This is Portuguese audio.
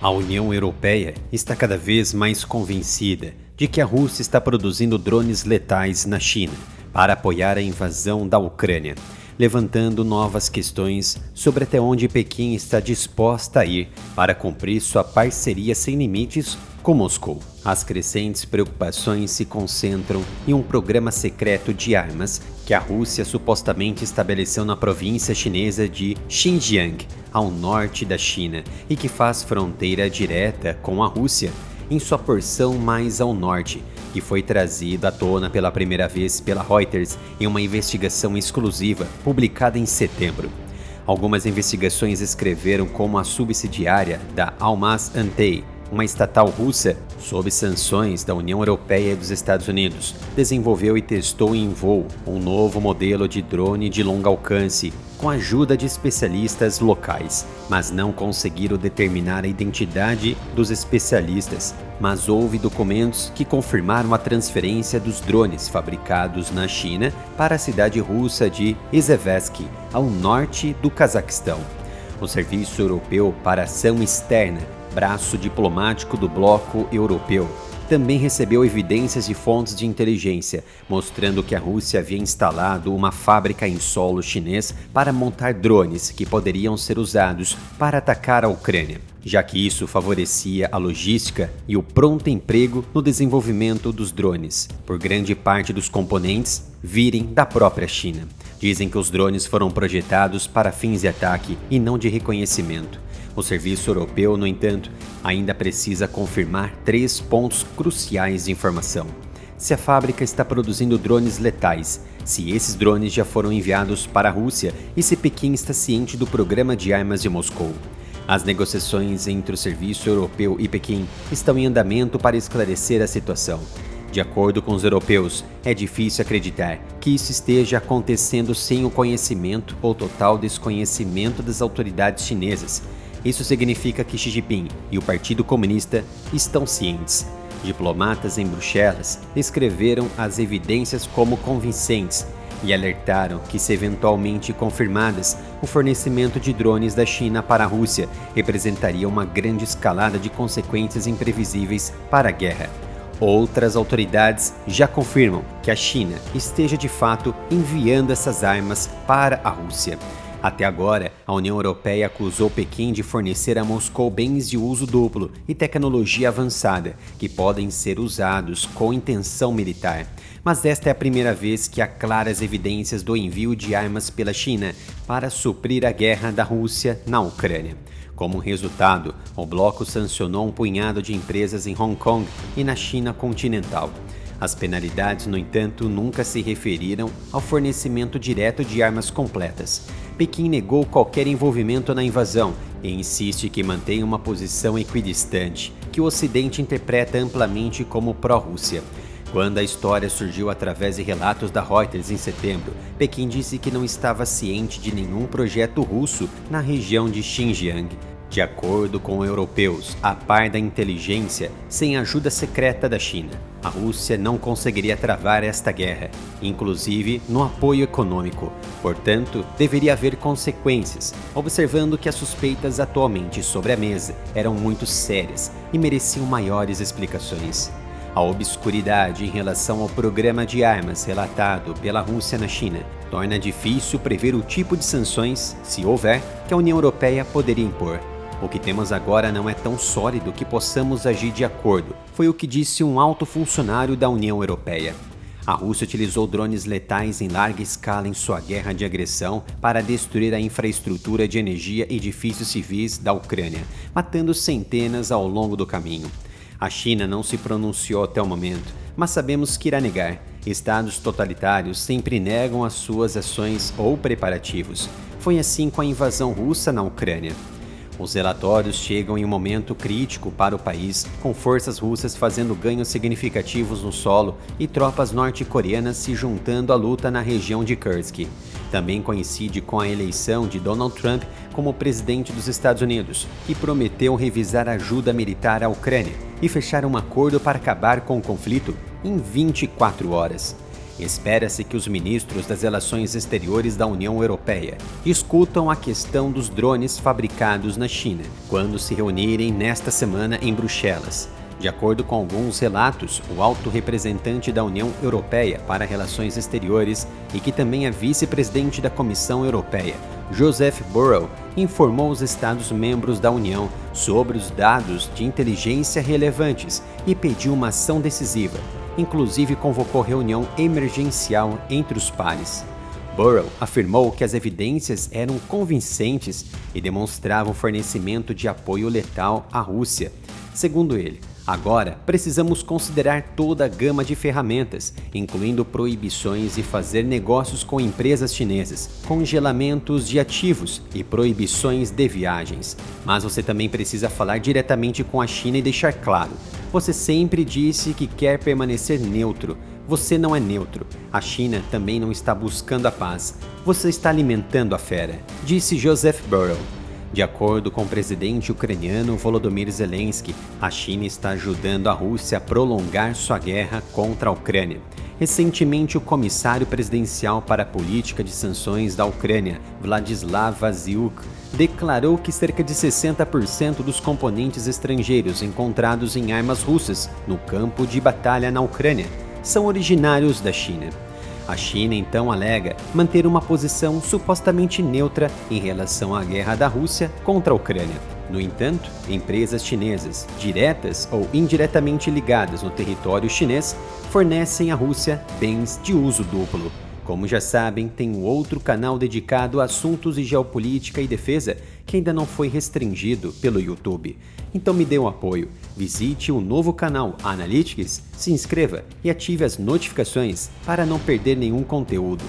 A União Europeia está cada vez mais convencida de que a Rússia está produzindo drones letais na China para apoiar a invasão da Ucrânia, levantando novas questões sobre até onde Pequim está disposta a ir para cumprir sua parceria sem limites com Moscou. As crescentes preocupações se concentram em um programa secreto de armas que a Rússia supostamente estabeleceu na província chinesa de Xinjiang, ao norte da China, e que faz fronteira direta com a Rússia em sua porção mais ao norte, que foi trazido à tona pela primeira vez pela Reuters em uma investigação exclusiva publicada em setembro. Algumas investigações escreveram como a subsidiária da Almaz-Antey, uma estatal russa, sob sanções da União Europeia e dos Estados Unidos, desenvolveu e testou em voo um novo modelo de drone de longo alcance, com a ajuda de especialistas locais, mas não conseguiram determinar a identidade dos especialistas. Mas houve documentos que confirmaram a transferência dos drones fabricados na China para a cidade russa de Izhevsk, ao norte do Cazaquistão. O Serviço Europeu para Ação Externa, braço diplomático do bloco europeu, também recebeu evidências de fontes de inteligência, mostrando que a Rússia havia instalado uma fábrica em solo chinês para montar drones que poderiam ser usados para atacar a Ucrânia, já que isso favorecia a logística e o pronto emprego no desenvolvimento dos drones, por grande parte dos componentes virem da própria China. Dizem que os drones foram projetados para fins de ataque e não de reconhecimento. O Serviço Europeu, no entanto, ainda precisa confirmar 3 pontos cruciais de informação: se a fábrica está produzindo drones letais, se esses drones já foram enviados para a Rússia e se Pequim está ciente do programa de armas de Moscou. As negociações entre o Serviço Europeu e Pequim estão em andamento para esclarecer a situação. De acordo com os europeus, é difícil acreditar que isso esteja acontecendo sem o conhecimento ou total desconhecimento das autoridades chinesas. Isso significa que Xi Jinping e o Partido Comunista estão cientes. Diplomatas em Bruxelas descreveram as evidências como convincentes e alertaram que, se eventualmente confirmadas, o fornecimento de drones da China para a Rússia representaria uma grande escalada de consequências imprevisíveis para a guerra. Outras autoridades já confirmam que a China esteja de fato enviando essas armas para a Rússia. Até agora, a União Europeia acusou Pequim de fornecer a Moscou bens de uso duplo e tecnologia avançada, que podem ser usados com intenção militar. Mas esta é a primeira vez que há claras evidências do envio de armas pela China para suprir a guerra da Rússia na Ucrânia. Como resultado, o bloco sancionou um punhado de empresas em Hong Kong e na China continental. As penalidades, no entanto, nunca se referiram ao fornecimento direto de armas completas. Pequim negou qualquer envolvimento na invasão e insiste que mantém uma posição equidistante, que o Ocidente interpreta amplamente como pró-Rússia. Quando a história surgiu através de relatos da Reuters em setembro, Pequim disse que não estava ciente de nenhum projeto russo na região de Xinjiang. De acordo com europeus, a par da inteligência, sem ajuda secreta da China, a Rússia não conseguiria travar esta guerra, inclusive no apoio econômico. Portanto, deveria haver consequências, observando que as suspeitas atualmente sobre a mesa eram muito sérias e mereciam maiores explicações. A obscuridade em relação ao programa de armas relatado pela Rússia na China torna difícil prever o tipo de sanções, se houver, que a União Europeia poderia impor. O que temos agora não é tão sólido que possamos agir de acordo, foi o que disse um alto funcionário da União Europeia. A Rússia utilizou drones letais em larga escala em sua guerra de agressão para destruir a infraestrutura de energia e edifícios civis da Ucrânia, matando centenas ao longo do caminho. A China não se pronunciou até o momento, mas sabemos que irá negar. Estados totalitários sempre negam as suas ações ou preparativos. Foi assim com a invasão russa na Ucrânia. Os relatórios chegam em um momento crítico para o país, com forças russas fazendo ganhos significativos no solo e tropas norte-coreanas se juntando à luta na região de Kursk. Também coincide com a eleição de Donald Trump como presidente dos Estados Unidos, que prometeu revisar a ajuda militar à Ucrânia e fechar um acordo para acabar com o conflito em 24 horas. Espera-se que os ministros das Relações Exteriores da União Europeia discutam a questão dos drones fabricados na China, quando se reunirem nesta semana em Bruxelas. De acordo com alguns relatos, o alto representante da União Europeia para Relações Exteriores e que também é vice-presidente da Comissão Europeia, Joseph Borrell, informou os Estados-membros da União sobre os dados de inteligência relevantes e pediu uma ação decisiva. Inclusive convocou reunião emergencial entre os pares. Borrell afirmou que as evidências eram convincentes e demonstravam fornecimento de apoio letal à Rússia. Segundo ele, agora precisamos considerar toda a gama de ferramentas, incluindo proibições e fazer negócios com empresas chinesas, congelamentos de ativos e proibições de viagens. Mas você também precisa falar diretamente com a China e deixar claro: você sempre disse que quer permanecer neutro. Você não é neutro. A China também não está buscando a paz. Você está alimentando a fera, disse Joseph Borrell. De acordo com o presidente ucraniano Volodymyr Zelensky, a China está ajudando a Rússia a prolongar sua guerra contra a Ucrânia. Recentemente, o comissário presidencial para a política de sanções da Ucrânia, Vladislav Vasyuk, declarou que cerca de 60% dos componentes estrangeiros encontrados em armas russas no campo de batalha na Ucrânia são originários da China. A China então alega manter uma posição supostamente neutra em relação à guerra da Rússia contra a Ucrânia. No entanto, empresas chinesas, diretas ou indiretamente ligadas no território chinês, fornecem à Rússia bens de uso duplo. Como já sabem, tem um outro canal dedicado a assuntos de geopolítica e defesa que ainda não foi restringido pelo YouTube. Então me dê um apoio, visite o novo canal Analytics, se inscreva e ative as notificações para não perder nenhum conteúdo.